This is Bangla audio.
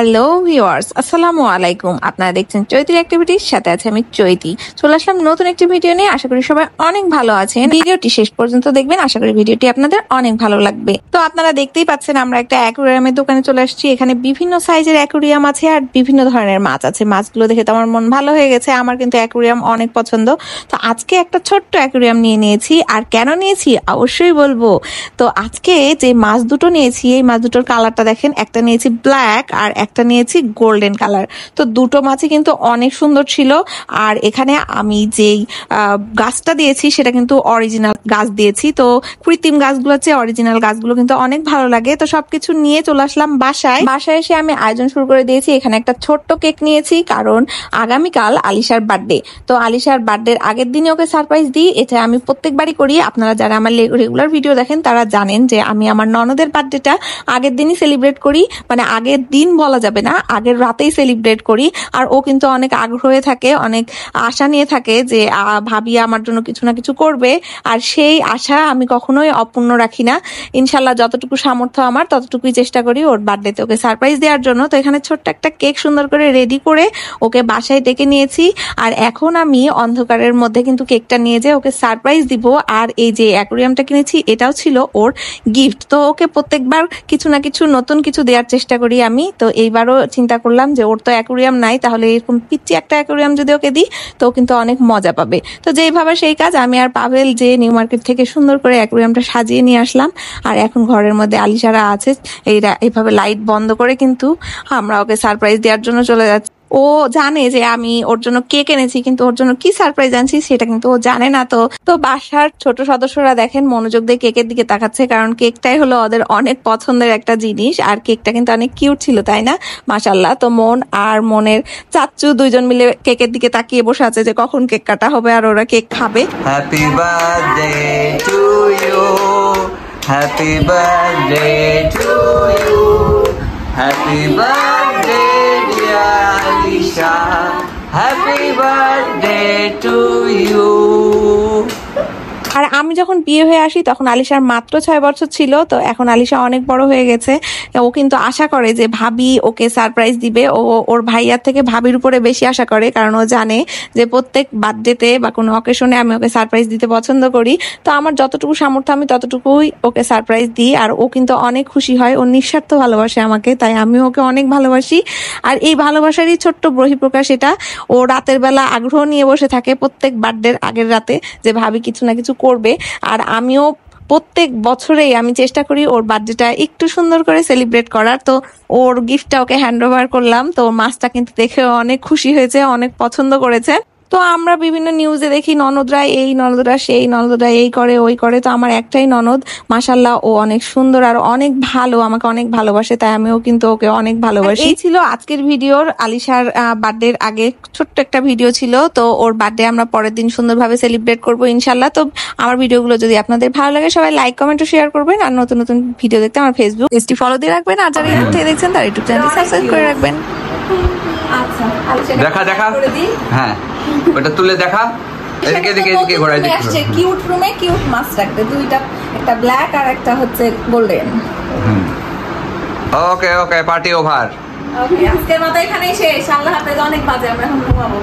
হ্যালো ভিউয়ার্স, আসসালামু আলাইকুম। আপনারা দেখছেন চৈতির অ্যাক্টিভিটির সাথে আছে আমি চৈতি। চলে আসলাম নতুন একটি ভিডিও নিয়ে। আশা করি সবাই অনেক ভালো আছেন। ভিডিওটি শেষ পর্যন্ত দেখবেন, আশা করি ভিডিওটি আপনাদের অনেক ভালো লাগবে। তো আপনারা দেখতেই পাচ্ছেন আমরা একটা অ্যাকুরিয়ামের দোকানে চলে আসছি। এখানে বিভিন্ন সাইজের অ্যাকুরিয়াম আছে আর বিভিন্ন ধরনের মাছ আছে। মাছগুলো দেখে তো আমার মন ভালো হয়ে গেছে। আমার কিন্তু অ্যাকুরিয়াম অনেক পছন্দ। তো আজকে একটা ছোট্ট অ্যাকুরিয়াম নিয়ে নিয়েছি। আর কেন নিয়েছি অবশ্যই বলবো। তো আজকে যে মাছ দুটো নিয়েছি, এই মাছ দুটোর কালারটা দেখেন। একটা নিয়েছি ব্ল্যাক আর একটা নিয়েছি গোল্ডেন কালার। তো দুটো মাছই কিন্তু অনেক সুন্দর ছিল। আর এখানে আমি যেই গাছটা দিয়েছি সেটা কিন্তু অরিজিনাল গাছ দিয়েছি। তো কৃত্রিম গাছগুলোর চেয়ে অরিজিনাল গাছগুলো কিন্তু অনেক ভালো লাগে। তো সবকিছু নিয়ে চলে আসলাম বাসায় এসে আমি আয়োজন শুরু করে দিয়েছি। এখানে একটা ছোট্ট কেক নিয়েছি, কারণ আগামীকাল আলিশার বার্থডে। তো আলিশার বার্থডের আগের দিনে ওকে সারপ্রাইজ দিই। এটা আমি প্রত্যেকবারই করি। আপনারা যারা আমার রেগুলার ভিডিও দেখেন তারা জানেন যে আমি আমার ননদের বার্থডেটা আগের দিনই সেলিব্রেট করি। মানে আগের দিন বলা যাবে না, আগের রাতেই সেলিব্রেট করি। আর ও কিন্তু অনেক আগ্রহে থাকে, অনেক আশা নিয়ে থাকে যে ভাবি আমার জন্য কিছু না কিছু করবে। আর সেই আশা আমি কখনোই অপূর্ণ রাখি না। ইনশাল্লাহ যতটুকু সামর্থ্য আমার ততটুকুই চেষ্টা করি ওর বার্থডেতে ওকে সারপ্রাইজ দেওয়ার জন্য। তো এখানে ছোট্ট একটা কেক সুন্দর করে রেডি করে ওকে বাসায় ডেকে নিয়েছি। আর এখন আমি অন্ধকারের মধ্যে কিন্তু কেকটা নিয়ে যেয়ে ওকে সারপ্রাইজ দিব। আর এই যে অ্যাকুরিয়ামটা কিনেছি এটাও ছিল ওর গিফট। তো ওকে প্রত্যেকবার কিছু না কিছু নতুন কিছু দেওয়ার চেষ্টা করি আমি। তো এইবারও চিন্তা করলাম যে ওর তো অ্যাকুরিয়াম নাই, তাহলে এরকম পিচ্চি একটা অ্যাকুরিয়াম যদি ওকে দিই তো কিন্তু অনেক মজা পাবে। তো যেইভাবে সেই কাজ, আমি আর পাভেল যে নিউ মার্কেট থেকে সুন্দর করে অ্যাকুরিয়ামটা সাজিয়ে নিয়ে আসলাম। আর এখন ঘরের মধ্যে আলিশারা আছে, এইভাবে লাইট বন্ধ করে কিন্তু আমরা ওকে সারপ্রাইজ দেওয়ার জন্য চলে যাচ্ছি। ও জানে যে আমি ওর জন্য কেক এনেছি, কিন্তু ওর জন্য কি সারপ্রাইজ আনছি সেটা কিন্তু ও জানে না। তো বাসার ছোট সদস্যরা দেখেন মনোযোগ দিয়ে কেকের দিকে তাকাচ্ছে, কারণ কেকটাই হলো ওদের অনেক পছন্দের একটা জিনিস। আর কেকটা কিন্তু অনেক কিউট ছিল, তাই না? মাশাল্লাহ। তো মন আর মনের চাচ্চু দুইজন মিলে কেকের দিকে তাকিয়ে বসে আছে যে কখন কেক কাটা হবে আর ওরা কেক খাবে। Happy birthday to you, happy birthday to you, happy birthday dear Alisha, happy birthday to you. আর আমি যখন বিয়ে হয়ে আসি তখন আলিশার মাত্র 6 বছর ছিল। তো এখন আলিশা অনেক বড় হয়ে গেছে। ও কিন্তু আশা করে যে ভাবি ওকে সারপ্রাইজ দিবে। ওর ভাইয়ার থেকে ভাবির উপরে বেশি আশা করে, কারণ ও জানে যে প্রত্যেক বার্থডেতে বা কোনো অকেশনে আমি ওকে সারপ্রাইজ দিতে পছন্দ করি। তো আমার যতটুকু সামর্থ্য আমি ততটুকুই ওকে সারপ্রাইজ দিই। আর ও কিন্তু অনেক খুশি হয়, ও নিঃস্বার্থ ভালোবাসে আমাকে, তাই আমি ওকে অনেক ভালোবাসি। আর এই ভালোবাসারই ছোট্ট বহিঃপ্রকাশ এটা। ও রাতের বেলা আগ্রহ নিয়ে বসে থাকে প্রত্যেক বার্থডের আগের রাতে যে ভাবি কিছু না কিছু করবে। আর আমিও প্রত্যেক বছরেই আমি চেষ্টা করি ওর বার্থডেটা একটু সুন্দর করে সেলিব্রেট করার। তো ওর গিফটটা ওকে হ্যান্ড ওভার করলাম। তো মাছটা কিন্তু দেখে অনেক খুশি হয়েছে, অনেক পছন্দ করেছে। তো আমরা বিভিন্ন নিউজে দেখি ননদরা এই ননদরা সেই, ননদরা এই করে ওই করে। তো আমার একটাই ননদ, মাশাল্লাহ ও অনেক সুন্দর আর অনেক ভালো, আমাকে অনেক ভালোবাসে, তাই আমিও কিন্তু ওকে অনেক ভালোবাসি। এই ছিল আজকের ভিডিওর আলিশার বার্থডের আগে ছোট্ট একটা ভিডিও ছিল। তো ওর বার্থডে আমরা পরের দিন সুন্দরভাবে সেলিব্রেট করবো ইনশাল্লাহ। তো আমার ভিডিওগুলো যদি আপনাদের ভালো লাগে সবাই লাইক কমেন্ট ও শেয়ার করবেন। আর নতুন নতুন ভিডিও দেখতে আমার ফেসবুক পেজটি ফলো দিয়ে রাখবেন। আর যারা ইউটিউব থেকে দেখছেন তারা ইউটিউব চ্যানেলটি সাবস্ক্রাইব করে রাখবেন। আচ্ছা, দেখা দেখা, হ্যাঁ ওটা তুলে দেখা। এদিকে এদিকে এদিকে ঘোরাই দিচ্ছি। কিউট রুমে কিউট মাছ রাখবে দুইটা, একটা ব্ল্যাক আর একটা হচ্ছে গোল্ডেন। ওকে ওকে, পার্টি ওভার। ওকে, আজকের মতো এখানেই শেষ। আল্লাহ হাফেজ। অনেক বাজে, আমরা এখন ঘুমাবো।